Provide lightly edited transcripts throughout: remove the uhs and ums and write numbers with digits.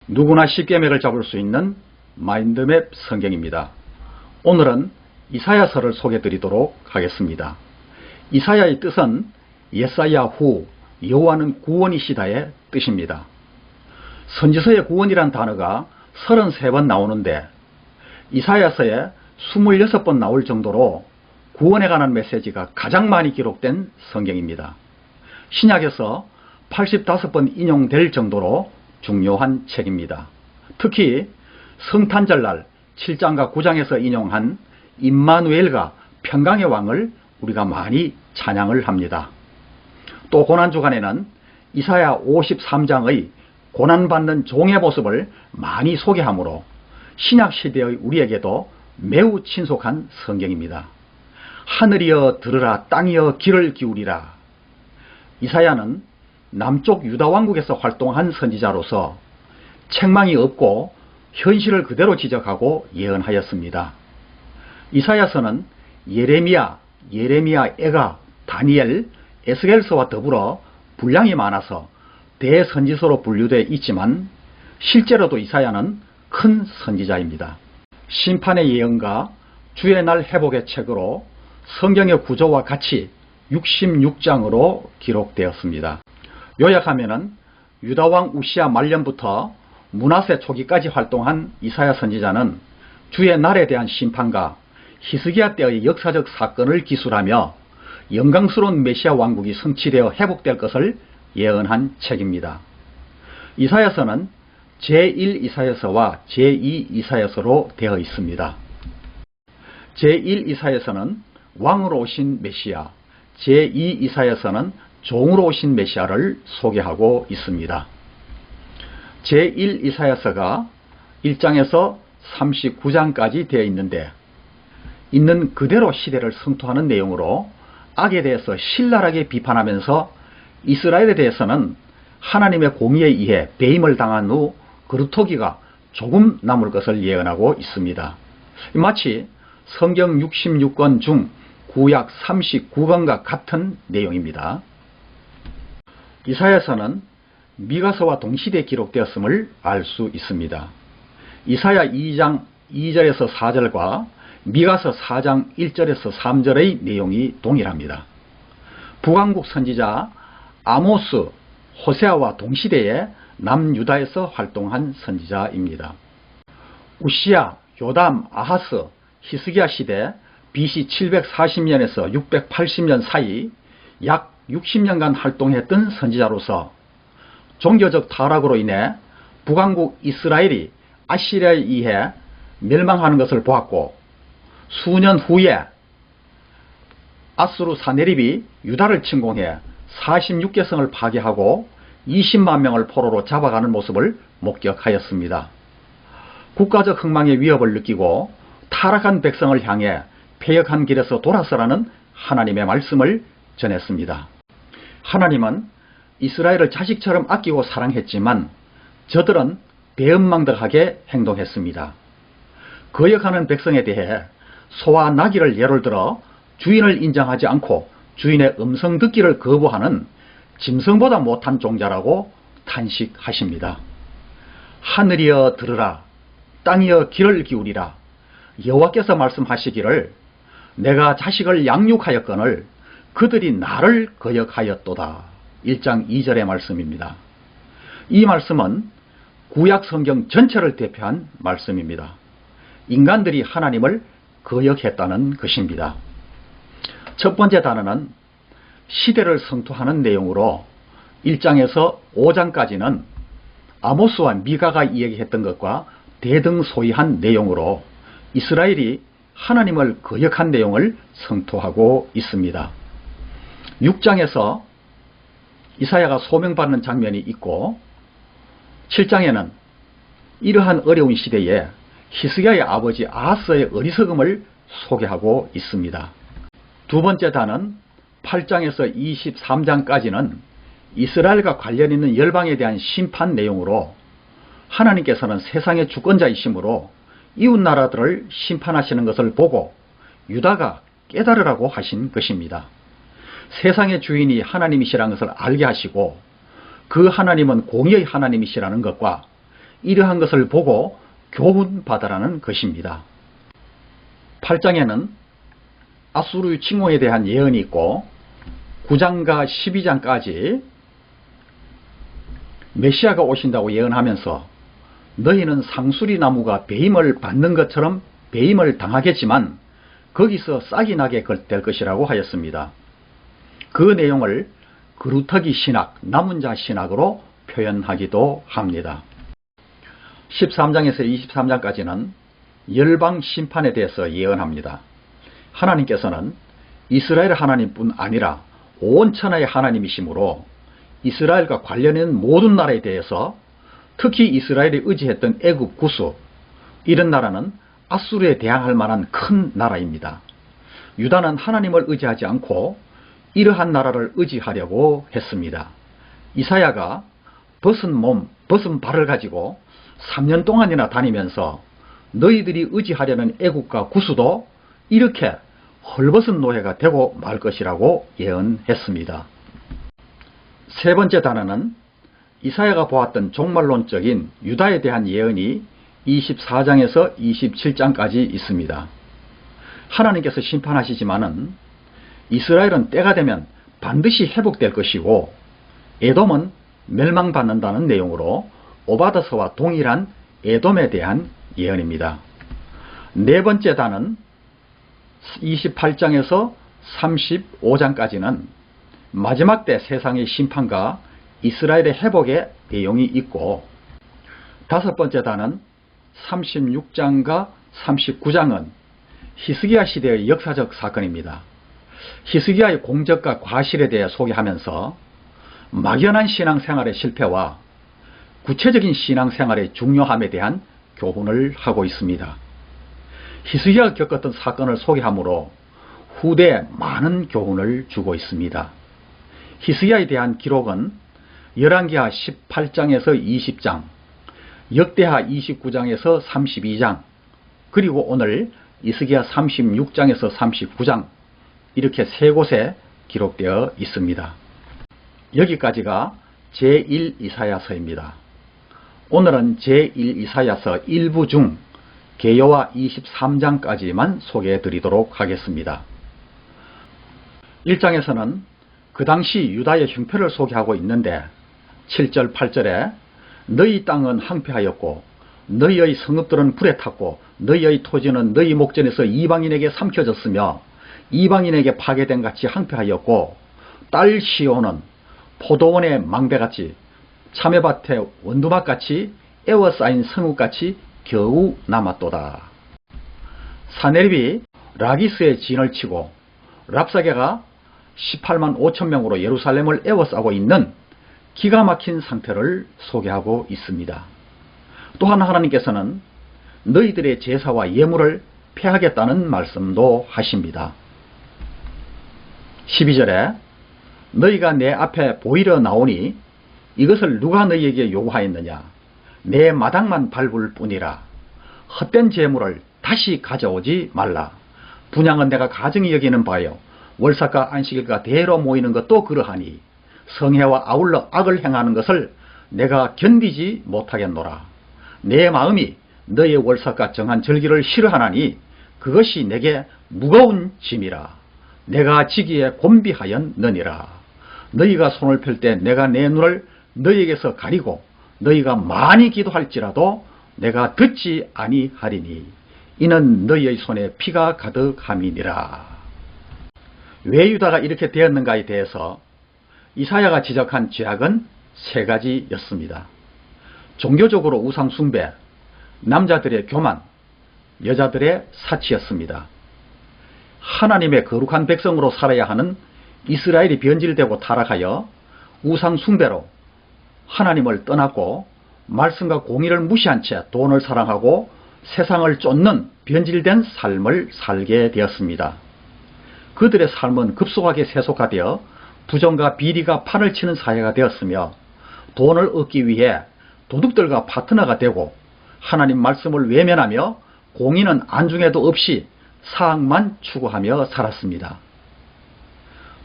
누구나 쉽게 맥을 잡을 수 있는 마인드맵 성경입니다. 오늘은 이사야서를 소개해 드리도록 하겠습니다. 이사야의 뜻은 예사야 후 여호와는 구원이시다의 뜻입니다. 선지서의 구원이란 단어가 33번 나오는데 이사야서에 26번 나올 정도로 구원에 관한 메시지가 가장 많이 기록된 성경입니다. 신약에서 85번 인용될 정도로 중요한 책입니다. 특히 성탄절날 7장과 9장에서 인용한 임마누엘과 평강의 왕을 우리가 많이 찬양을 합니다. 또 고난주간에는 이사야 53장의 고난받는 종의 모습을 많이 소개하므로 신약시대의 우리에게도 매우 친숙한 성경입니다. 하늘이여 들으라, 땅이여 귀를 기울이라. 이사야는 남쪽 유다왕국에서 활동한 선지자로서 책망이 없고 현실을 그대로 지적하고 예언하였습니다. 이사야서는 예레미야, 에가, 다니엘, 에스겔서와 더불어 분량이 많아서 대선지서로 분류되어 있지만 실제로도 이사야는 큰 선지자입니다. 심판의 예언과 주의 날 회복의 책으로 성경의 구조와 같이 66장으로 기록되었습니다. 요약하면은 유다왕 우시야 말년부터 므낫세 초기까지 활동한 이사야 선지자는 주의 날에 대한 심판과 히스기야 때의 역사적 사건을 기술하며 영광스러운 메시아 왕국이 성취되어 회복될 것을 예언한 책입니다. 이사야서는 제1 이사야서와 제2 이사야서로 되어 있습니다. 제1 이사야서는 왕으로 오신 메시아, 제2 이사야서는 종으로 오신 메시아를 소개하고 있습니다. 제1 이사야서가 1장에서 39장까지 되어 있는데 있는 그대로 시대를 성토하는 내용으로 악에 대해서 신랄하게 비판하면서 이스라엘에 대해서는 하나님의 공의에 의해 배임을 당한 후 그루터기가 조금 남을 것을 예언하고 있습니다. 마치 성경 66권 중 구약 39권과 같은 내용입니다. 이사야서는 미가서와 동시대에 기록되었음을 알 수 있습니다. 이사야 2장 2절에서 4절과 미가서 4장 1절에서 3절의 내용이 동일합니다. 북왕국 선지자 아모스, 호세아와 동시대에 남유다에서 활동한 선지자입니다. 우시야, 요담, 아하스, 히스기야 시대 BC 740년에서 680년 사이 약 60년간 활동했던 선지자로서 종교적 타락으로 인해 북왕국 이스라엘이 아시리아에 의해 멸망하는 것을 보았고 수년 후에 아수르 사네립이 유다를 침공해 46개성을 파괴하고 20만 명을 포로로 잡아가는 모습을 목격하였습니다. 국가적 흥망의 위협을 느끼고 타락한 백성을 향해 패역한 길에서 돌아서라는 하나님의 말씀을 전했습니다. 하나님은 이스라엘을 자식처럼 아끼고 사랑했지만 저들은 배은망덕하게 행동했습니다. 거역하는 백성에 대해 소와 나귀를 예를 들어 주인을 인정하지 않고 주인의 음성 듣기를 거부하는 짐승보다 못한 종자라고 탄식하십니다. 하늘이여 들으라, 땅이여 귀를 기울이라. 여호와께서 말씀하시기를 내가 자식을 양육하였거늘 그들이 나를 거역하였도다. 1장 2절의 말씀입니다. 이 말씀은 구약 성경 전체를 대표한 말씀입니다. 인간들이 하나님을 거역했다는 것입니다. 첫 번째 단어는 시대를 성토하는 내용으로 1장에서 5장까지는 아모스와 미가가 이야기했던 것과 대등소이한 내용으로 이스라엘이 하나님을 거역한 내용을 성토하고 있습니다. 6장에서 이사야가 소명받는 장면이 있고 7장에는 이러한 어려운 시대에 히스기야의 아버지 아하스의 어리석음을 소개하고 있습니다. 두 번째 단은 8장에서 23장까지는 이스라엘과 관련 있는 열방에 대한 심판 내용으로 하나님께서는 세상의 주권자이시므로 이웃 나라들을 심판하시는 것을 보고 유다가 깨달으라고 하신 것입니다. 세상의 주인이 하나님이시라는 것을 알게 하시고 그 하나님은 공의의 하나님이시라는 것과 이러한 것을 보고 교훈받으라는 것입니다. 8장에는 아수르 침공에 대한 예언이 있고 9장과 12장까지 메시아가 오신다고 예언하면서 너희는 상수리 나무가 배임을 받는 것처럼 배임을 당하겠지만 거기서 싹이 나게 될 것이라고 하였습니다. 그 내용을 그루터기 신학, 남은 자 신학으로 표현하기도 합니다. 13장에서 23장까지는 열방 심판에 대해서 예언합니다. 하나님께서는 이스라엘 하나님뿐 아니라 온 천하의 하나님이시므로 이스라엘과 관련된 모든 나라에 대해서 특히 이스라엘이 의지했던 애굽 구스, 이런 나라는 아수르에 대항할 만한 큰 나라입니다. 유다는 하나님을 의지하지 않고 이러한 나라를 의지하려고 했습니다. 이사야가 벗은 발을 가지고 3년 동안이나 다니면서 너희들이 의지하려는 애굽과 구스도 이렇게 헐벗은 노예가 되고 말 것이라고 예언했습니다. 세 번째 단어는 이사야가 보았던 종말론적인 유다에 대한 예언이 24장에서 27장까지 있습니다. 하나님께서 심판하시지만은 이스라엘은 때가 되면 반드시 회복될 것이고 에돔은 멸망받는다는 내용으로 오바드서와 동일한 에돔에 대한 예언입니다. 네 번째 단은 28장에서 35장까지는 마지막 때 세상의 심판과 이스라엘의 회복의 내용이 있고, 다섯 번째 단은 36장과 39장은 히스기야 시대의 역사적 사건입니다. 히스기야의 공적과 과실에 대해 소개하면서 막연한 신앙생활의 실패와 구체적인 신앙생활의 중요함에 대한 교훈을 하고 있습니다. 히스기야가 겪었던 사건을 소개하므로 후대에 많은 교훈을 주고 있습니다. 히스기야에 대한 기록은 열왕기하 18장에서 20장, 역대하 29장에서 32장, 그리고 오늘 히스기야 36장에서 39장, 이렇게 세 곳에 기록되어 있습니다. 여기까지가 제1 이사야서입니다. 오늘은 제1 이사야서 1부 중 계요와 23장까지만 소개해 드리도록 하겠습니다. 1장에서는 그 당시 유다의 형편을 소개하고 있는데 7절 8절에 너희 땅은 황폐하였고 너희의 성읍들은 불에 탔고 너희의 토지는 너희 목전에서 이방인에게 삼켜졌으며 이방인에게 파괴된 같이 황폐하였고 딸 시온은 포도원의 망대같이 참외밭의 원두막같이 에워싸인 성읍같이 겨우 남았도다. 사네립이 라기스의 진을 치고 랍사게가 18만 5천 명으로 예루살렘을 에워싸고 있는 기가 막힌 상태를 소개하고 있습니다. 또한 하나님께서는 너희들의 제사와 예물을 폐하겠다는 말씀도 하십니다. 12절에 너희가 내 앞에 보이러 나오니 이것을 누가 너희에게 요구하였느냐? 내 마당만 밟을 뿐이라. 헛된 재물을 다시 가져오지 말라. 분향은 내가 가증히 여기는 바요 월삭과 안식일과 대로 모이는 것도 그러하니 성회와 아울러 악을 행하는 것을 내가 견디지 못하겠노라. 내 마음이 너의 월삭과 정한 절기를 싫어하나니 그것이 내게 무거운 짐이라. 내가 지기에 곤비하였느니라. 너희가 손을 펼 때 내가 내 눈을 너희에게서 가리고 너희가 많이 기도할지라도 내가 듣지 아니하리니 이는 너희의 손에 피가 가득함이니라. 왜 유다가 이렇게 되었는가에 대해서 이사야가 지적한 죄악은 세 가지였습니다. 종교적으로 우상 숭배, 남자들의 교만, 여자들의 사치였습니다. 하나님의 거룩한 백성으로 살아야 하는 이스라엘이 변질되고 타락하여 우상 숭배로 하나님을 떠났고 말씀과 공의를 무시한 채 돈을 사랑하고 세상을 쫓는 변질된 삶을 살게 되었습니다. 그들의 삶은 급속하게 세속화되어 부정과 비리가 판을 치는 사회가 되었으며 돈을 얻기 위해 도둑들과 파트너가 되고 하나님 말씀을 외면하며 공의는 안중에도 없이 사악만 추구하며 살았습니다.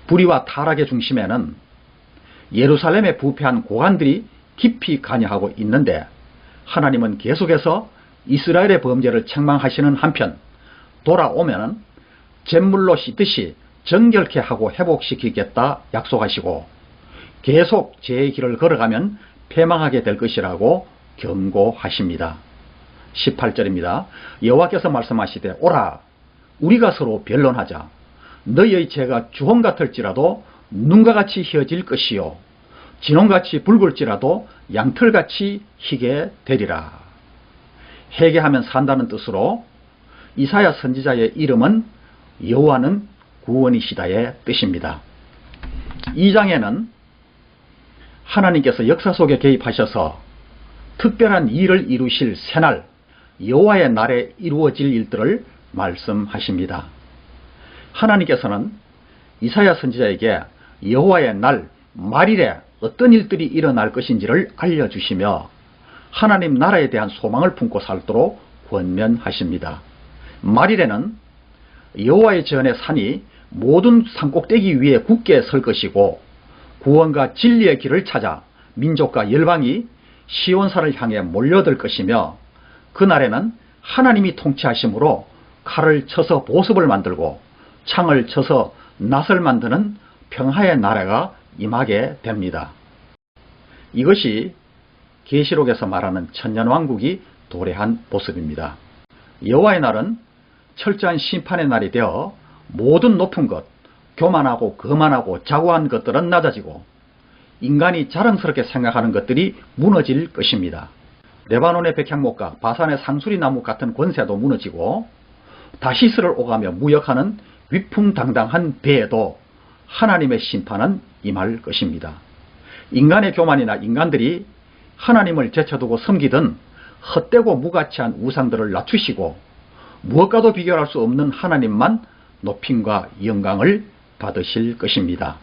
불의와 타락의 중심에는 예루살렘에 부패한 고관들이 깊이 관여하고 있는데 하나님은 계속해서 이스라엘의 범죄를 책망하시는 한편 돌아오면은 잿물로 씻듯이 정결케 하고 회복시키겠다 약속하시고 계속 제 길을 걸어가면 패망하게 될 것이라고 경고하십니다. 18절입니다. 여호와께서 말씀하시되 오라 우리가 서로 변론하자. 너희의 죄가 주홍 같을지라도 눈과 같이 희어질 것이요 진홍같이 붉을지라도 양털같이 희게 되리라. 회개하면 산다는 뜻으로 이사야 선지자의 이름은 여호와는 구원이시다의 뜻입니다. 2장에는 하나님께서 역사 속에 개입하셔서 특별한 일을 이루실 새날 여호와의 날에 이루어질 일들을 말씀하십니다. 하나님께서는 이사야 선지자에게 여호와의 날 말일에 어떤 일들이 일어날 것인지를 알려주시며 하나님 나라에 대한 소망을 품고 살도록 권면하십니다. 말일에는 여호와의 전의 산이 모든 산꼭대기 위에 굳게 설 것이고 구원과 진리의 길을 찾아 민족과 열방이 시온산을 향해 몰려들 것이며 그날에는 하나님이 통치하심으로 칼을 쳐서 보습을 만들고 창을 쳐서 낫을 만드는 평화의 나라가 임하게 됩니다. 이것이 계시록에서 말하는 천년왕국이 도래한 모습입니다. 여호와의 날은 철저한 심판의 날이 되어 모든 높은 것, 교만하고 거만하고 자고한 것들은 낮아지고 인간이 자랑스럽게 생각하는 것들이 무너질 것입니다. 레바논의 백향목과 바산의 상수리 나무 같은 권세도 무너지고 다시스를 오가며 무역하는 위풍당당한 배에도 하나님의 심판은 임할 것입니다. 인간의 교만이나 인간들이 하나님을 제쳐두고 섬기던 헛되고 무가치한 우상들을 낮추시고 무엇과도 비교할 수 없는 하나님만 높임과 영광을 받으실 것입니다.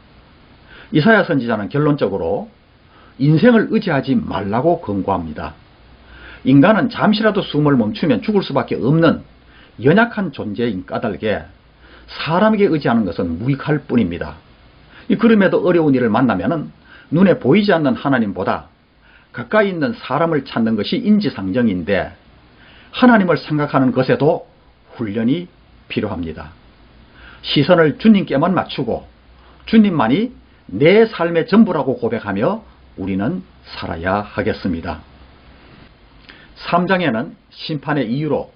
이사야 선지자는 결론적으로 인생을 의지하지 말라고 권고합니다. 인간은 잠시라도 숨을 멈추면 죽을 수밖에 없는 연약한 존재인 까닭에 사람에게 의지하는 것은 무익할 뿐입니다. 그럼에도 어려운 일을 만나면 눈에 보이지 않는 하나님보다 가까이 있는 사람을 찾는 것이 인지상정인데 하나님을 생각하는 것에도 훈련이 필요합니다. 시선을 주님께만 맞추고 주님만이 내 삶의 전부라고 고백하며 우리는 살아야 하겠습니다. 3장에는 심판의 이유로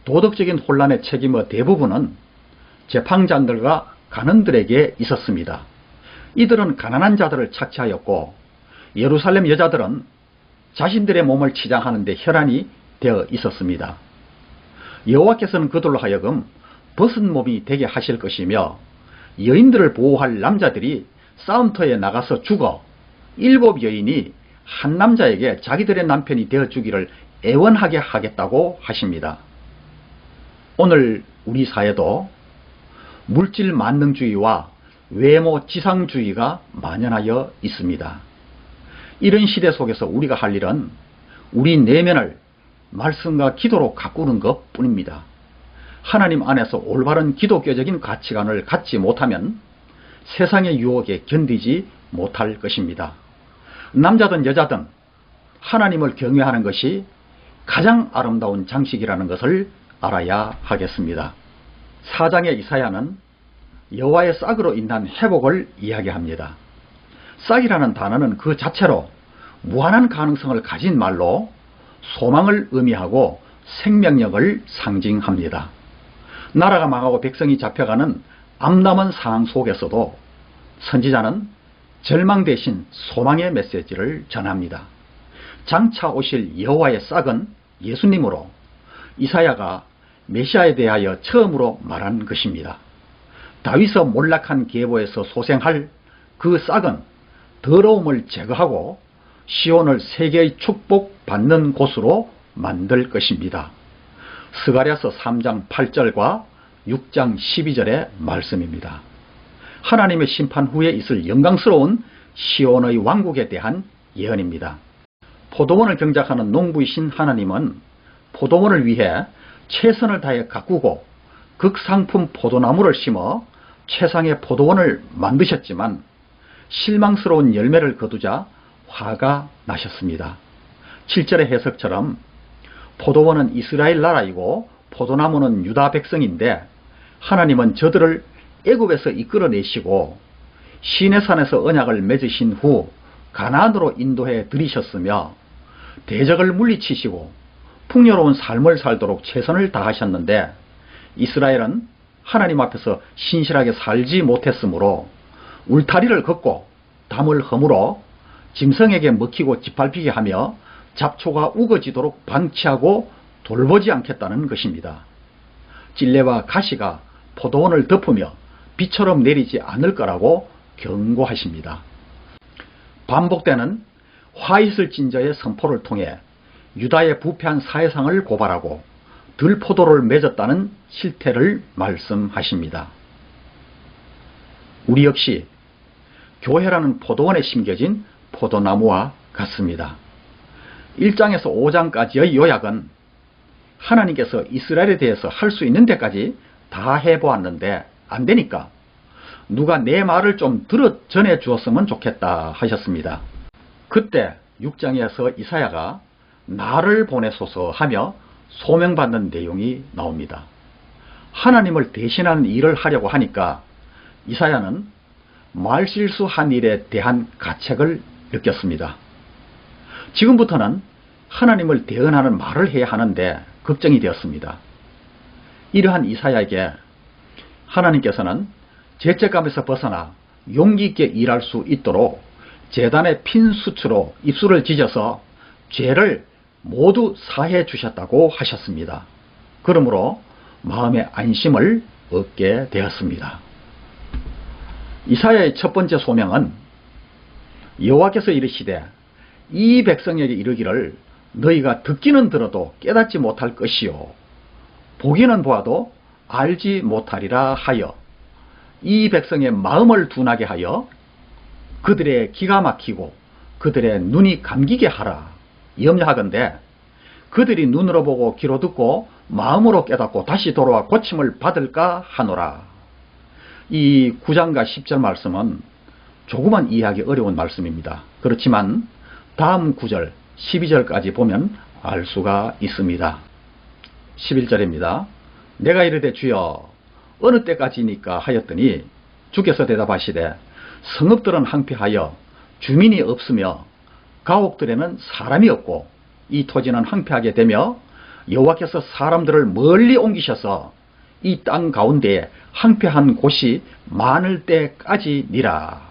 도덕적인 혼란의 책임의 대부분은 재판장들과 간원들에게 있었습니다. 이들은 가난한 자들을 착취하였고 예루살렘 여자들은 자신들의 몸을 치장하는 데 혈안이 되어 있었습니다. 여호와께서는 그들로 하여금 벗은 몸이 되게 하실 것이며 여인들을 보호할 남자들이 싸움터에 나가서 죽어 7 여인이 한 남자에게 자기들의 남편이 되어주기를 애원하게 하겠다고 하십니다. 오늘 우리 사회도 물질 만능주의와 외모 지상주의가 만연하여 있습니다. 이런 시대 속에서 우리가 할 일은 우리 내면을 말씀과 기도로 가꾸는 것 뿐입니다. 하나님 안에서 올바른 기독교적인 가치관을 갖지 못하면 세상의 유혹에 견디지 못할 것입니다. 남자든 여자든 하나님을 경외하는 것이 가장 아름다운 장식이라는 것을 알아야 하겠습니다. 4장의 이사야는 여호와의 싹으로 인한 회복을 이야기합니다. 싹이라는 단어는 그 자체로 무한한 가능성을 가진 말로 소망을 의미하고 생명력을 상징합니다. 나라가 망하고 백성이 잡혀가는 암담한 상황 속에서도 선지자는 절망 대신 소망의 메시지를 전합니다. 장차 오실 여호와의 싹은 예수님으로 이사야가 메시아에 대하여 처음으로 말한 것입니다. 다윗의 몰락한 계보에서 소생할 그 싹은 더러움을 제거하고 시온을 세계의 축복받는 곳으로 만들 것입니다. 스가랴서 3장 8절과 6장 12절의 말씀입니다. 하나님의 심판 후에 있을 영광스러운 시온의 왕국에 대한 예언입니다. 포도원을 경작하는 농부이신 하나님은 포도원을 위해 최선을 다해 가꾸고 극상품 포도나무를 심어 최상의 포도원을 만드셨지만 실망스러운 열매를 거두자 화가 나셨습니다. 7절의 해석처럼 포도원은 이스라엘 나라이고 포도나무는 유다 백성인데 하나님은 저들을 애굽에서 이끌어내시고 시내산에서 언약을 맺으신 후 가나안으로 인도해 들이셨으며 대적을 물리치시고 풍요로운 삶을 살도록 최선을 다하셨는데 이스라엘은 하나님 앞에서 신실하게 살지 못했으므로 울타리를 걷고 담을 허물어 짐승에게 먹히고 짓밟히게 하며 잡초가 우거지도록 방치하고 돌보지 않겠다는 것입니다. 찔레와 가시가 포도원을 덮으며 비처럼 내리지 않을 거라고 경고하십니다. 반복되는 화이슬 진저의 선포를 통해 유다의 부패한 사회상을 고발하고 들포도를 맺었다는 실태를 말씀하십니다. 우리 역시 교회라는 포도원에 심겨진 포도나무와 같습니다. 1장에서 5장까지의 요약은 하나님께서 이스라엘에 대해서 할 수 있는 데까지 다 해보았는데 안 되니까 누가 내 말을 좀 전해 주었으면 좋겠다 하셨습니다. 그때 6장에서 이사야가 나를 보내소서 하며 소명받는 내용이 나옵니다. 하나님을 대신하는 일을 하려고 하니까 이사야는 말실수한 일에 대한 가책을 느꼈습니다. 지금부터는 하나님을 대언하는 말을 해야 하는데 걱정이 되었습니다. 이러한 이사야에게 하나님께서는 죄책감에서 벗어나 용기 있게 일할 수 있도록 제단의 핀 수치로 입술을 찢어서 죄를 모두 사해 주셨다고 하셨습니다. 그러므로 마음의 안심을 얻게 되었습니다. 이사야의 첫 번째 소명은 여호와께서 이르시되 이 백성에게 이르기를 너희가 듣기는 들어도 깨닫지 못할 것이요 보기는 보아도 알지 못하리라 하여 이 백성의 마음을 둔하게 하여 그들의 기가 막히고 그들의 눈이 감기게 하라 염려하건대 그들이 눈으로 보고 귀로 듣고 마음으로 깨닫고 다시 돌아와 고침을 받을까 하노라. 이 9장과 10절 말씀은 조금은 이해하기 어려운 말씀입니다. 그렇지만 다음 9절 12절까지 보면 알 수가 있습니다. 11절입니다. 내가 이르되 주여 어느 때까지니까 하였더니 주께서 대답하시되 성읍들은 황폐하여 주민이 없으며 가옥들에는 사람이 없고 이 토지는 황폐하게 되며 여호와께서 사람들을 멀리 옮기셔서 이 땅 가운데에 황폐한 곳이 많을 때까지니라.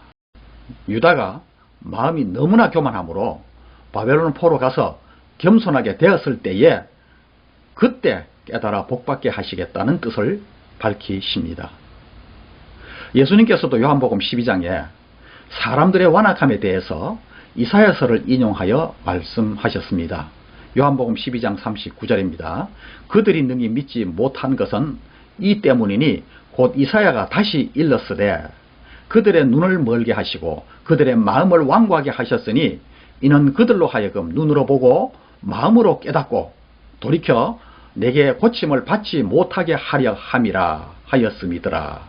유다가 마음이 너무나 교만하므로 바벨론 포로 가서 겸손하게 되었을 때에 그때 깨달아 복받게 하시겠다는 뜻을 밝히십니다. 예수님께서도 요한복음 12장에 사람들의 완악함에 대해서 이사야서를 인용하여 말씀하셨습니다. 요한복음 12장 39절입니다. 그들이 능히 믿지 못한 것은 이 때문이니 곧 이사야가 다시 일렀으되 그들의 눈을 멀게 하시고 그들의 마음을 완고하게 하셨으니 이는 그들로 하여금 눈으로 보고 마음으로 깨닫고 돌이켜 내게 고침을 받지 못하게 하려 함이라 하였음이더라.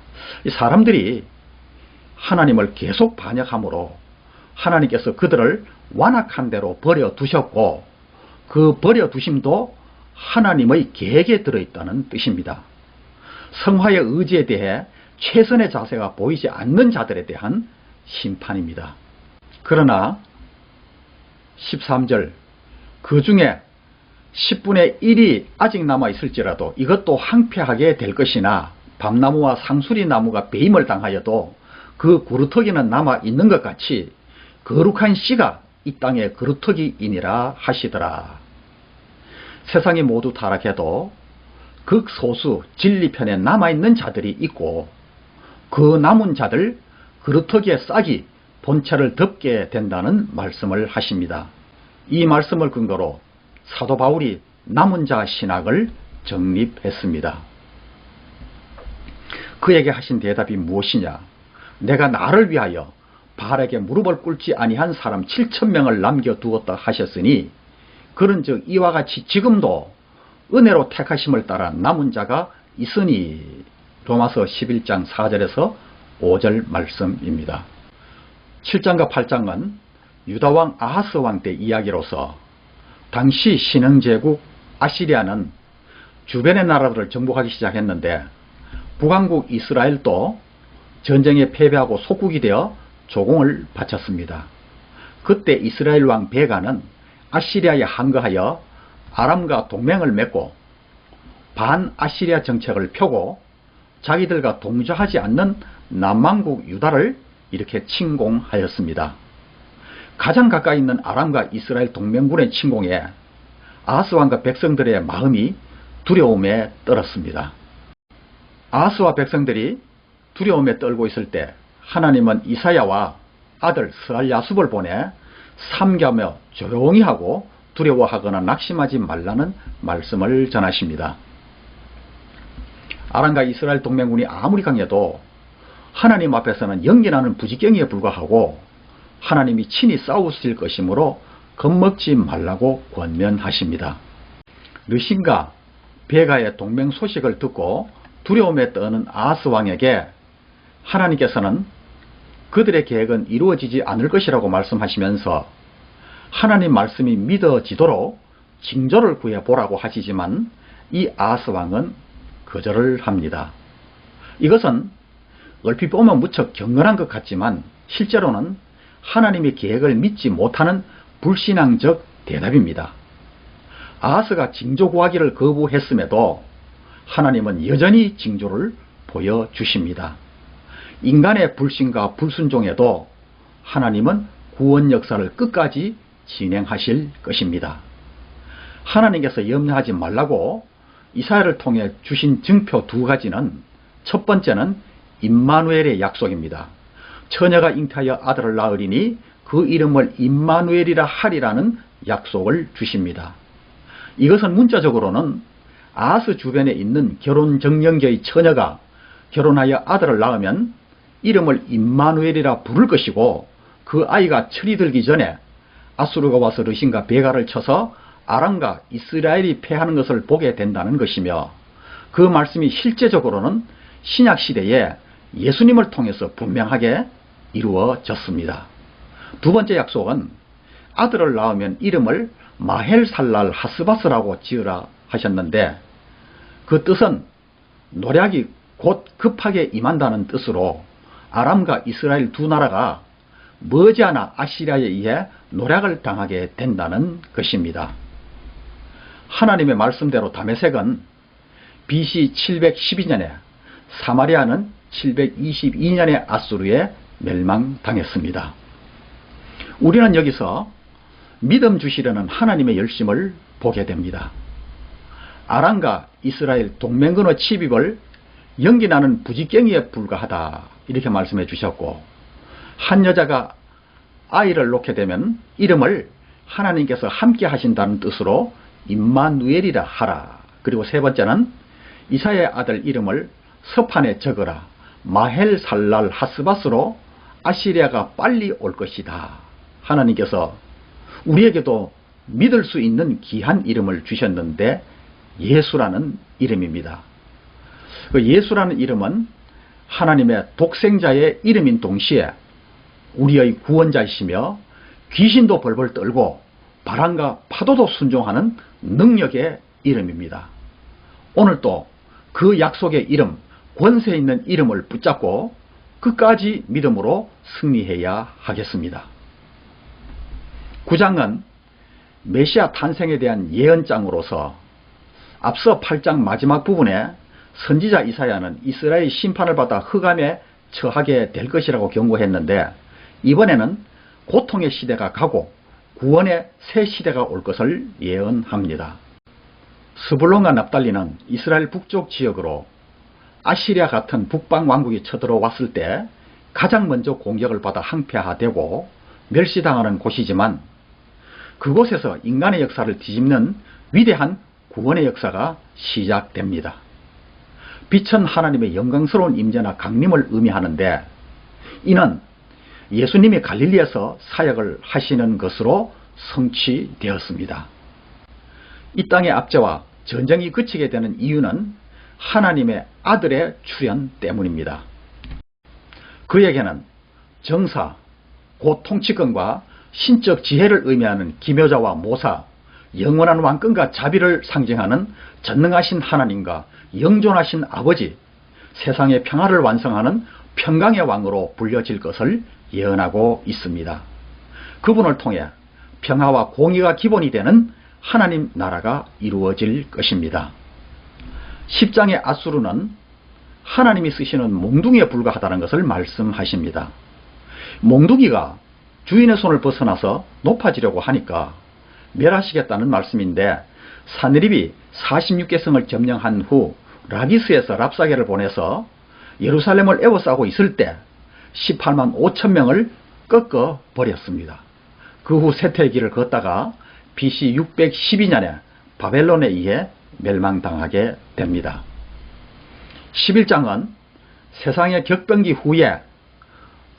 이 사람들이 하나님을 계속 반역함으로 하나님께서 그들을 완악한 대로 버려두셨고 그 버려두심도 하나님의 계획에 들어있다는 뜻입니다. 성화의 의지에 대해 최선의 자세가 보이지 않는 자들에 대한 심판입니다. 그러나 13절 그 중에 10분의 1이 아직 남아있을지라도 이것도 황폐하게 될 것이나 밤나무와 상수리 나무가 배임을 당하여도 그 구루터기는 남아있는 것 같이 거룩한 씨가 이 땅의 거루터기이니라 하시더라. 세상이 모두 타락해도 극소수 진리편에 남아있는 자들이 있고 그 남은 자들 거루터기의 싹이 본체를 덮게 된다는 말씀을 하십니다. 이 말씀을 근거로 사도 바울이 남은 자 신학을 정립했습니다. 그에게 하신 대답이 무엇이냐? 내가 나를 위하여 바알에게 무릎을 꿇지 아니한 사람 7,000명을 남겨두었다 하셨으니 그런즉 이와 같이 지금도 은혜로 택하심을 따라 남은 자가 있으니 로마서 11장 4절에서 5절 말씀입니다. 7장과 8장은 유다왕 아하스 왕 때 이야기로서 당시 신흥제국 아시리아는 주변의 나라들을 정복하기 시작했는데 북왕국 이스라엘도 전쟁에 패배하고 속국이 되어 조공을 바쳤습니다. 그때 이스라엘 왕 베가는 아시리아에 항거하여 아람과 동맹을 맺고 반아시리아 정책을 펴고 자기들과 동조하지 않는 남왕국 유다를 이렇게 침공하였습니다. 가장 가까이 있는 아람과 이스라엘 동맹군의 침공에 아하스 왕과 백성들의 마음이 두려움에 떨었습니다. 아하스와 백성들이 두려움에 떨고 있을 때 하나님은 이사야와 아들 스알야숲을 보내 삼가며 조용히 하고 두려워하거나 낙심하지 말라는 말씀을 전하십니다. 아람과 이스라엘 동맹군이 아무리 강해도 하나님 앞에서는 연기나는 부지경에 불과하고 하나님이 친히 싸우실 것이므로 겁먹지 말라고 권면하십니다. 르신과 베가의 동맹 소식을 듣고 두려움에 떠는 아하스 왕에게 하나님께서는 그들의 계획은 이루어지지 않을 것이라고 말씀하시면서 하나님 말씀이 믿어지도록 징조를 구해보라고 하시지만 이 아하스 왕은 거절을 합니다. 이것은 얼핏 보면 무척 경건한 것 같지만 실제로는 하나님의 계획을 믿지 못하는 불신앙적 대답입니다. 아하스가 징조 구하기를 거부했음에도 하나님은 여전히 징조를 보여주십니다. 인간의 불신과 불순종에도 하나님은 구원 역사를 끝까지 진행하실 것입니다. 하나님께서 염려하지 말라고 이사야를 통해 주신 증표 두 가지는 첫 번째는 임마누엘의 약속입니다. 처녀가 잉태하여 아들을 낳으리니 그 이름을 임마누엘이라 하리라는 약속을 주십니다. 이것은 문자적으로는 아하스 주변에 있는 결혼 정령계의 처녀가 결혼하여 아들을 낳으면 이름을 임마누엘이라 부를 것이고 그 아이가 철이 들기 전에 아수르가 와서 르신과 베가를 쳐서 아람과 이스라엘이 패하는 것을 보게 된다는 것이며 그 말씀이 실제적으로는 신약시대에 예수님을 통해서 분명하게 이루어졌습니다. 두 번째 약속은 아들을 낳으면 이름을 마헬살랄 하스바스라고 지으라 하셨는데 그 뜻은 노략이 곧 급하게 임한다는 뜻으로 아람과 이스라엘 두 나라가 머지않아 아시리아에 의해 노략을 당하게 된다는 것입니다. 하나님의 말씀대로 다메섹은 BC 712년에 사마리아는 722년에 아수르에 멸망당했습니다. 우리는 여기서 믿음 주시려는 하나님의 열심을 보게 됩니다. 아람과 이스라엘 동맹군의 침입을 연기나는 부지경에 불과하다 이렇게 말씀해 주셨고 한 여자가 아이를 놓게 되면 이름을 하나님께서 함께 하신다는 뜻으로 임마누엘이라 하라. 그리고 세 번째는 이사야의 아들 이름을 서판에 적으라. 마헬살랄 하스바스로 아시리아가 빨리 올 것이다. 하나님께서 우리에게도 믿을 수 있는 귀한 이름을 주셨는데 예수라는 이름입니다. 그 예수라는 이름은 하나님의 독생자의 이름인 동시에 우리의 구원자이시며 귀신도 벌벌 떨고 바람과 파도도 순종하는 능력의 이름입니다. 오늘도 그 약속의 이름, 권세 있는 이름을 붙잡고 끝까지 믿음으로 승리해야 하겠습니다. 9장은 메시아 탄생에 대한 예언장으로서 앞서 8장 마지막 부분에 선지자 이사야는 이스라엘이 심판을 받아 흑암에 처하게 될 것이라고 경고했는데 이번에는 고통의 시대가 가고 구원의 새 시대가 올 것을 예언합니다. 스불론과 납달리는 이스라엘 북쪽 지역으로 아시리아 같은 북방 왕국이 쳐들어왔을 때 가장 먼저 공격을 받아 항폐화되고 멸시당하는 곳이지만 그곳에서 인간의 역사를 뒤집는 위대한 구원의 역사가 시작됩니다. 빛은 하나님의 영광스러운 임재나 강림을 의미하는데 이는 예수님이 갈릴리에서 사역을 하시는 것으로 성취되었습니다. 이 땅의 압제와 전쟁이 그치게 되는 이유는 하나님의 아들의 출현 때문입니다. 그에게는 정사, 곧 통치권과 신적 지혜를 의미하는 기묘자와 모사, 영원한 왕권과 자비를 상징하는 전능하신 하나님과 영존하신 아버지, 세상의 평화를 완성하는 평강의 왕으로 불려질 것을 예언하고 있습니다. 그분을 통해 평화와 공의가 기본이 되는 하나님 나라가 이루어질 것입니다. 10장의 아수르는 하나님이 쓰시는 몽둥이에 불과하다는 것을 말씀하십니다. 몽둥이가 주인의 손을 벗어나서 높아지려고 하니까 멸하시겠다는 말씀인데, 사느립이 46개 성을 점령한 후 라기스에서 랍사게를 보내서 예루살렘을 에워싸고 있을 때 18만 5천 명을 꺾어 버렸습니다. 그 후 쇠퇴의 길을 걷다가 BC 612년에 바벨론에 의해 멸망당하게 됩니다. 11장은 세상의 격변기 후에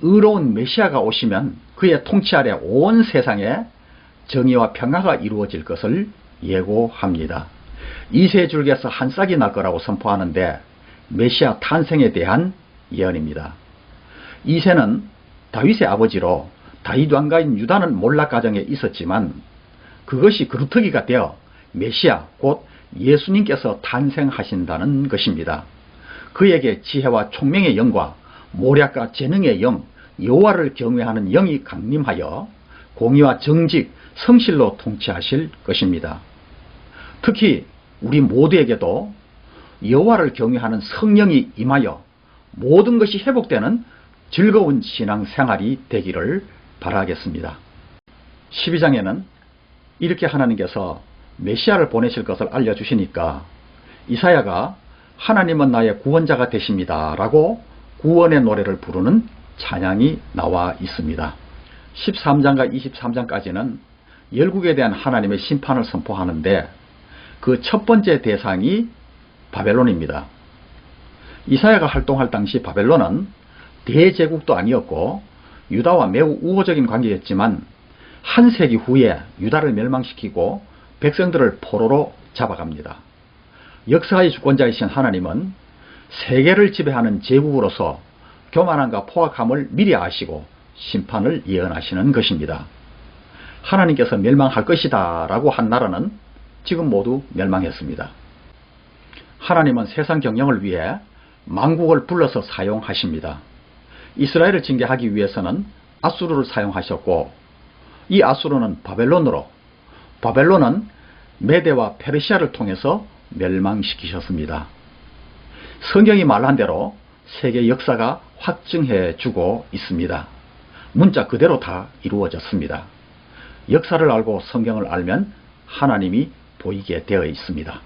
의로운 메시아가 오시면 그의 통치 아래 온 세상에 정의와 평화가 이루어질 것을 예고합니다. 이세 줄기에서 한 싹이 날 거라고 선포하는데 메시아 탄생에 대한 예언입니다. 이세는 다윗의 아버지로 다윗 왕가인 유다는 몰락 가정에 있었지만 그것이 그루터기가 되어 메시아 곧 예수님께서 탄생하신다는 것입니다. 그에게 지혜와 총명의 영과 모략과 재능의 영, 여호와를 경외하는 영이 강림하여 공의와 정직, 성실로 통치하실 것입니다. 특히 우리 모두에게도 여호와를 경외하는 성령이 임하여 모든 것이 회복되는 즐거운 신앙생활이 되기를 바라겠습니다. 12장에는 이렇게 하나님께서 메시아를 보내실 것을 알려주시니까 이사야가 하나님은 나의 구원자가 되십니다 라고 구원의 노래를 부르는 찬양이 나와 있습니다. 13장과 23장까지는 열국에 대한 하나님의 심판을 선포하는데 그 첫 번째 대상이 바벨론입니다. 이사야가 활동할 당시 바벨론은 대제국도 아니었고 유다와 매우 우호적인 관계였지만 한 세기 후에 유다를 멸망시키고 백성들을 포로로 잡아갑니다. 역사의 주권자이신 하나님은 세계를 지배하는 제국으로서 교만함과 포악함을 미리 아시고 심판을 예언하시는 것입니다. 하나님께서 멸망할 것이다 라고 한 나라는 지금 모두 멸망했습니다. 하나님은 세상 경영을 위해 만국을 불러서 사용하십니다. 이스라엘을 징계하기 위해서는 아수르를 사용하셨고 이 아수르는 바벨론은 메대와 페르시아를 통해서 멸망시키셨습니다. 성경이 말한 대로 세계 역사가 확증해 주고 있습니다. 문자 그대로 다 이루어졌습니다. 역사를 알고 성경을 알면 하나님이 보이게 되어 있습니다.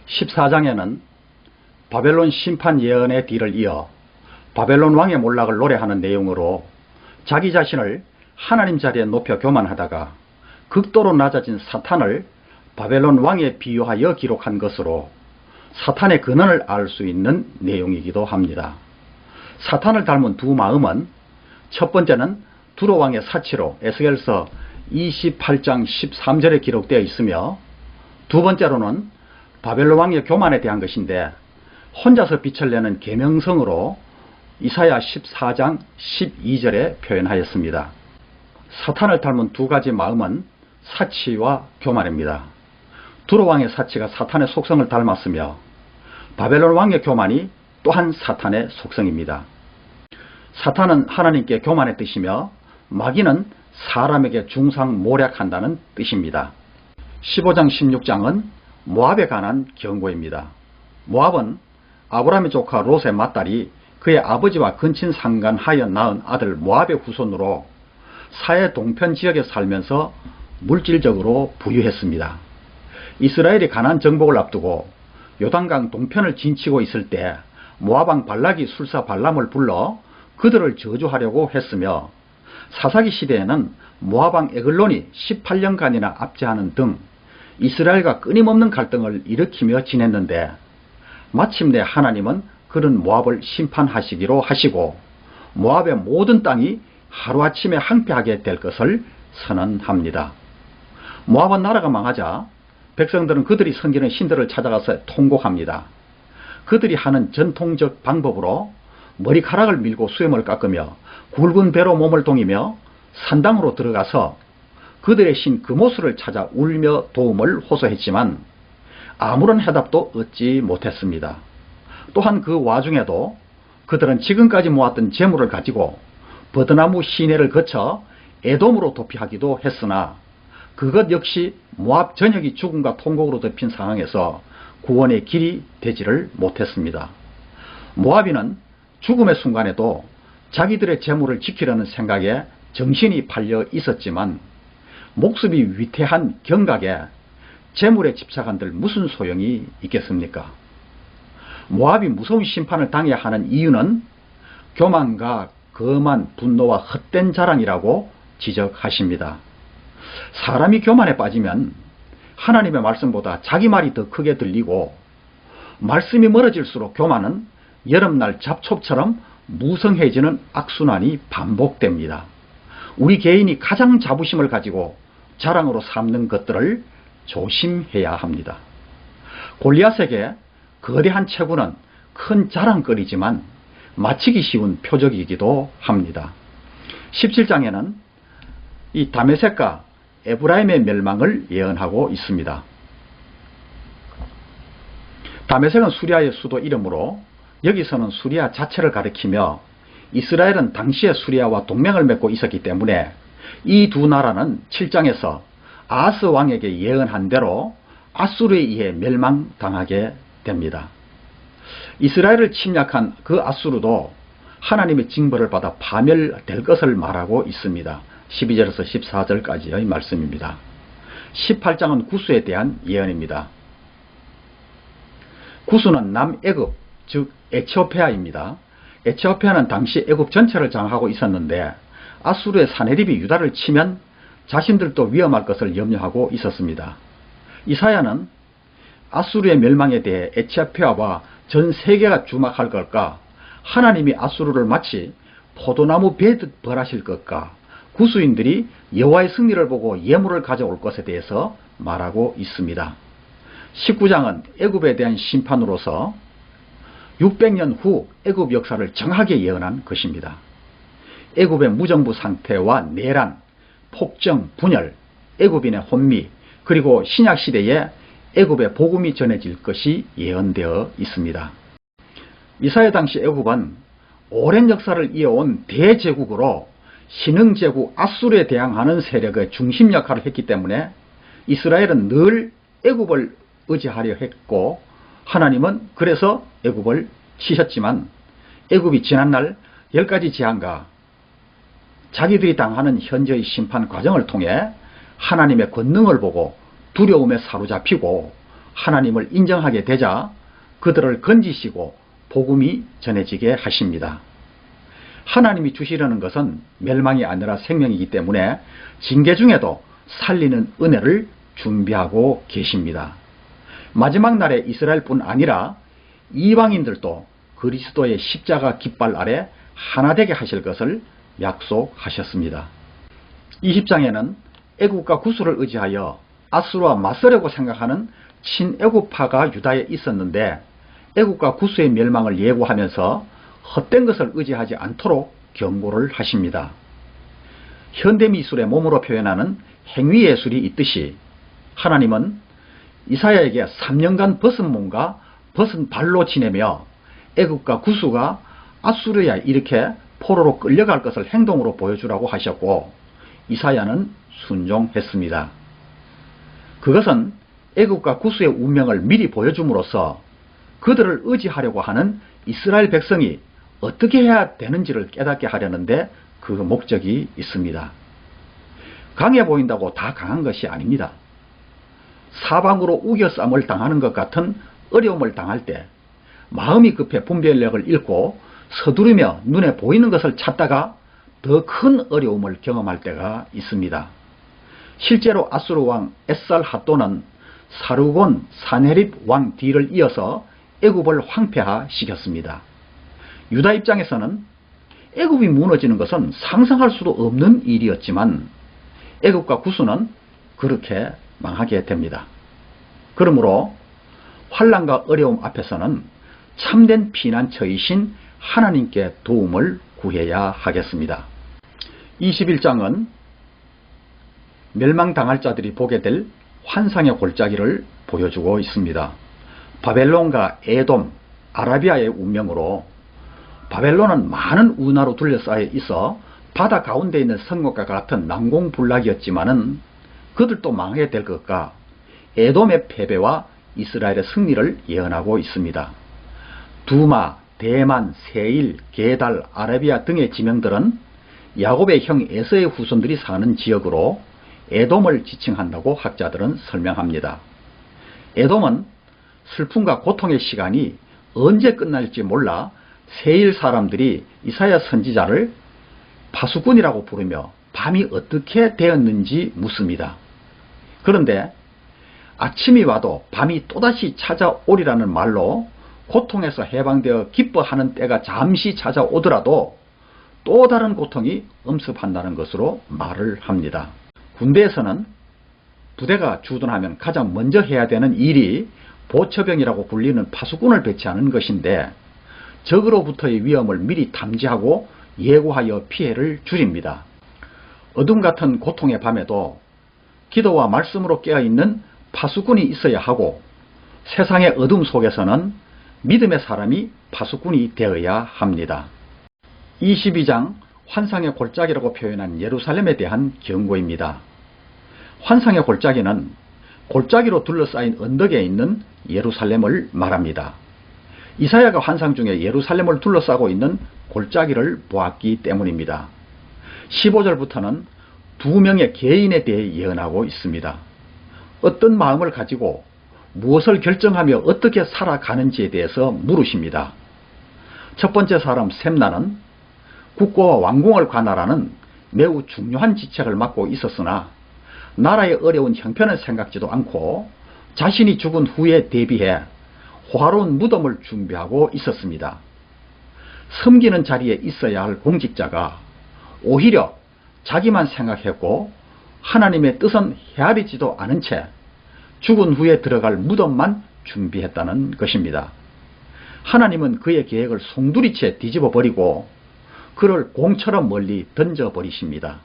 14장에는 바벨론 심판 예언의 뒤를 이어 바벨론 왕의 몰락을 노래하는 내용으로 자기 자신을 하나님 자리에 높여 교만하다가 극도로 낮아진 사탄을 바벨론 왕에 비유하여 기록한 것으로 사탄의 근원을 알 수 있는 내용이기도 합니다. 사탄을 닮은 두 마음은 첫 번째는 두로 왕의 사치로 에스겔서 28장 13절에 기록되어 있으며 두 번째로는 바벨론 왕의 교만에 대한 것인데 혼자서 빛을 내는 계명성으로 이사야 14장 12절에 표현하였습니다. 사탄을 닮은 두 가지 마음은 사치와 교만입니다. 두로 왕의 사치가 사탄의 속성을 닮았으며 바벨론 왕의 교만이 또한 사탄의 속성입니다. 사탄은 하나님께 교만의 뜻이며 마귀는 사람에게 중상모략한다는 뜻입니다. 15장 16장은 모압에 관한 경고입니다. 모압은 아브라함의 조카 롯의 맏딸이 그의 아버지와 근친상간하여 낳은 아들 모압의 후손으로 사해 동편 지역에 살면서 물질적으로 부유했습니다. 이스라엘이 가나안 정복을 앞두고 요단강 동편을 진치고 있을 때 모압왕 발락이 술사 발람을 불러 그들을 저주하려고 했으며 사사기 시대에는 모압왕 에글론이 18년간이나 압제하는 등 이스라엘과 끊임없는 갈등을 일으키며 지냈는데 마침내 하나님은 그런 모압을 심판하시기로 하시고 모압의 모든 땅이 하루아침에 항폐하게 될 것을 선언합니다. 모압은 나라가 망하자 백성들은 그들이 섬기는 신들을 찾아가서 통곡합니다. 그들이 하는 전통적 방법으로 머리카락을 밀고 수염을 깎으며 굵은 배로 몸을 동이며 산당으로 들어가서 그들의 신 그모스를 찾아 울며 도움을 호소했지만 아무런 해답도 얻지 못했습니다. 또한 그 와중에도 그들은 지금까지 모았던 재물을 가지고 버드나무 시내를 거쳐 에돔으로 도피하기도 했으나 그것 역시 모압 전역이 죽음과 통곡으로 덮인 상황에서 구원의 길이 되지를 못했습니다. 모압인은 죽음의 순간에도 자기들의 재물을 지키려는 생각에 정신이 팔려 있었지만 목숨이 위태한 경각에 재물에 집착한들 무슨 소용이 있겠습니까? 모압이 무서운 심판을 당해야 하는 이유는 교만과 거만 분노와 헛된 자랑이라고 지적하십니다. 사람이 교만에 빠지면 하나님의 말씀보다 자기 말이 더 크게 들리고 말씀이 멀어질수록 교만은 여름날 잡초처럼 무성해지는 악순환이 반복됩니다. 우리 개인이 가장 자부심을 가지고 자랑으로 삼는 것들을 조심해야 합니다. 골리앗에게 거대한 체구는 큰 자랑거리지만 맞히기 쉬운 표적이기도 합니다. 17장에는 이 다메섹과 에브라임의 멸망을 예언하고 있습니다. 다메섹은 수리아의 수도 이름으로 여기서는 수리아 자체를 가리키며 이스라엘은 당시에 수리아와 동맹을 맺고 있었기 때문에 이 두 나라는 7장에서 아하스 왕에게 예언한 대로 아수르에 의해 멸망당하게 됩니다. 이스라엘을 침략한 그 아수르도 하나님의 징벌을 받아 파멸될 것을 말하고 있습니다. 12절에서 14절까지의 말씀입니다. 18장은 구스에 대한 예언입니다. 구스는 남애굽, 즉 에티오피아입니다. 에티오피아는 당시 애굽 전체를 장악하고 있었는데 아수르의 사네립이 유다를 치면 자신들도 위험할 것을 염려하고 있었습니다. 이사야는 아수르의 멸망에 대해 에티오피아와 전 세계가 주목할 것과 하나님이 아수르를 마치 포도나무 베듯 벌하실 것과 구스인들이 여호와의 승리를 보고 예물을 가져올 것에 대해서 말하고 있습니다. 19장은 애굽에 대한 심판으로서 600년 후 애굽 역사를 정확하게 예언한 것입니다. 애굽의 무정부 상태와 내란, 폭정, 분열, 애굽인의 혼미, 그리고 신약시대에 애굽의 복음이 전해질 것이 예언되어 있습니다. 이사야 당시 애굽은 오랜 역사를 이어온 대제국으로 신흥제국 아수르에 대항하는 세력의 중심 역할을 했기 때문에 이스라엘은 늘 애굽을 의지하려 했고 하나님은 그래서 애굽을 치셨지만 애굽이 지난날 10가지 재앙과 자기들이 당하는 현재의 심판 과정을 통해 하나님의 권능을 보고 두려움에 사로잡히고 하나님을 인정하게 되자 그들을 건지시고 복음이 전해지게 하십니다. 하나님이 주시려는 것은 멸망이 아니라 생명이기 때문에 징계 중에도 살리는 은혜를 준비하고 계십니다. 마지막 날에 이스라엘뿐 아니라 이방인들도 그리스도의 십자가 깃발 아래 하나 되게 하실 것을 약속하셨습니다. 20장에는 애굽과 구스를 의지하여 아수르와 맞서려고 생각하는 친애굽파가 유다에 있었는데 애굽과 구스의 멸망을 예고하면서 헛된 것을 의지하지 않도록 경고를 하십니다. 현대미술의 몸으로 표현하는 행위예술이 있듯이 하나님은 이사야에게 3년간 벗은 몸과 벗은 발로 지내며 애굽과 구스가 아수르에 이렇게 포로로 끌려갈 것을 행동으로 보여주라고 하셨고 이사야는 순종했습니다. 그것은 애굽과 구스의 운명을 미리 보여줌으로써 그들을 의지하려고 하는 이스라엘 백성이 어떻게 해야 되는지를 깨닫게 하려는데 그 목적이 있습니다. 강해 보인다고 다 강한 것이 아닙니다. 사방으로 우겨쌈을 당하는 것 같은 어려움을 당할 때 마음이 급해 분별력을 잃고 서두르며 눈에 보이는 것을 찾다가 더 큰 어려움을 경험할 때가 있습니다. 실제로 아수르 왕 에살핫돈은 사르곤 사네립 왕 뒤를 이어서 애굽을 황폐화시켰습니다. 유다 입장에서는 애굽이 무너지는 것은 상상할 수도 없는 일이었지만 애굽과 구스는 그렇게 망하게 됩니다. 그러므로 환난과 어려움 앞에서는 참된 피난처이신 하나님께 도움을 구해야 하겠습니다. 21장은 멸망당할 자들이 보게 될 환상의 골짜기를 보여주고 있습니다. 바벨론과 에돔, 아라비아의 운명으로 바벨론은 많은 운하로 둘러싸여 있어 바다 가운데 있는 성곽과 같은 난공불락이었지만은 그들도 망하게 될 것과 에돔의 패배와 이스라엘의 승리를 예언하고 있습니다. 두마, 대만, 세일, 게달, 아라비아 등의 지명들은 야곱의 형 에서의 후손들이 사는 지역으로 에돔을 지칭한다고 학자들은 설명합니다. 에돔은 슬픔과 고통의 시간이 언제 끝날지 몰라 세일 사람들이 이사야 선지자를 파수꾼이라고 부르며 밤이 어떻게 되었는지 묻습니다. 그런데 아침이 와도 밤이 또다시 찾아오리라는 말로 고통에서 해방되어 기뻐하는 때가 잠시 찾아오더라도 또 다른 고통이 엄습한다는 것으로 말을 합니다. 군대에서는 부대가 주둔하면 가장 먼저 해야 되는 일이 보처병이라고 불리는 파수꾼을 배치하는 것인데 적으로부터의 위험을 미리 탐지하고 예고하여 피해를 줄입니다. 어둠 같은 고통의 밤에도 기도와 말씀으로 깨어있는 파수꾼이 있어야 하고 세상의 어둠 속에서는 믿음의 사람이 파수꾼이 되어야 합니다. 22장 환상의 골짜기라고 표현한 예루살렘에 대한 경고입니다. 환상의 골짜기는 골짜기로 둘러싸인 언덕에 있는 예루살렘을 말합니다. 이사야가 환상 중에 예루살렘을 둘러싸고 있는 골짜기를 보았기 때문입니다. 15절부터는 두 명의 개인에 대해 예언하고 있습니다. 어떤 마음을 가지고 무엇을 결정하며 어떻게 살아가는지에 대해서 물으십니다. 첫 번째 사람 셈나는 국고와 왕궁을 관할하는 매우 중요한 직책을 맡고 있었으나 나라의 어려운 형편을 생각지도 않고 자신이 죽은 후에 대비해 화로운 무덤을 준비하고 있었습니다. 섬기는 자리에 있어야 할 공직자가 오히려 자기만 생각했고 하나님의 뜻은 헤아리지도 않은 채 죽은 후에 들어갈 무덤만 준비했다는 것입니다. 하나님은 그의 계획을 송두리째 뒤집어 버리고 그를 공처럼 멀리 던져버리십니다.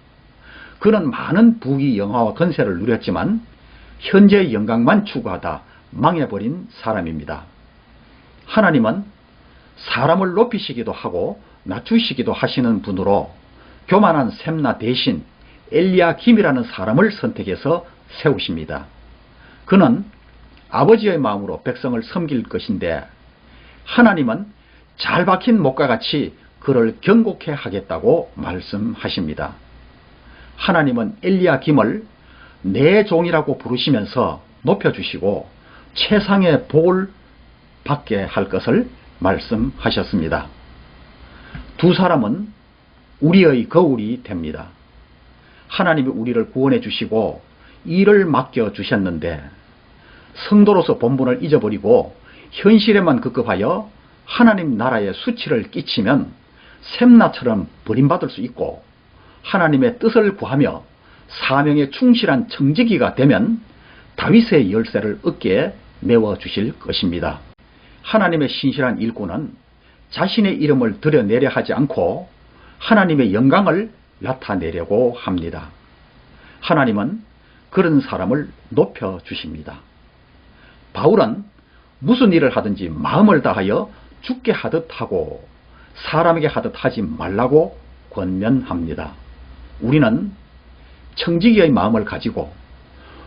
그는 많은 부귀 영화와 건세를 누렸지만 현재의 영광만 추구하다 망해버린 사람입니다. 하나님은 사람을 높이시기도 하고 낮추시기도 하시는 분으로 교만한 셈나 대신 엘리야김이라는 사람을 선택해서 세우십니다. 그는 아버지의 마음으로 백성을 섬길 것인데 하나님은 잘 박힌 목과 같이 그를 경고케 하겠다고 말씀하십니다. 하나님은 엘리야김을 내 종이라고 부르시면서 높여주시고 최상의 복을 받게 할 것을 말씀하셨습니다. 두 사람은 우리의 거울이 됩니다. 하나님이 우리를 구원해 주시고 일을 맡겨 주셨는데 성도로서 본분을 잊어버리고 현실에만 급급하여 하나님 나라의 수치를 끼치면 셈나처럼 버림받을 수 있고 하나님의 뜻을 구하며 사명에 충실한 청지기가 되면 다윗의 열쇠를 어깨에 메워주실 것입니다. 하나님의 신실한 일꾼은 자신의 이름을 드러내려 하지 않고 하나님의 영광을 나타내려고 합니다. 하나님은 그런 사람을 높여주십니다. 바울은 무슨 일을 하든지 마음을 다하여 죽게 하듯 하고 사람에게 하듯 하지 말라고 권면합니다. 우리는 청지기의 마음을 가지고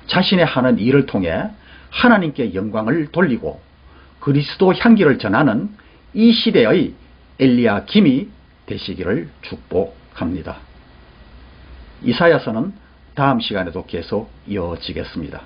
자신의 하는 일을 통해 하나님께 영광을 돌리고 그리스도 향기를 전하는 이 시대의 엘리야김이 되시기를 축복합니다. 이사야서는 다음 시간에도 계속 이어지겠습니다.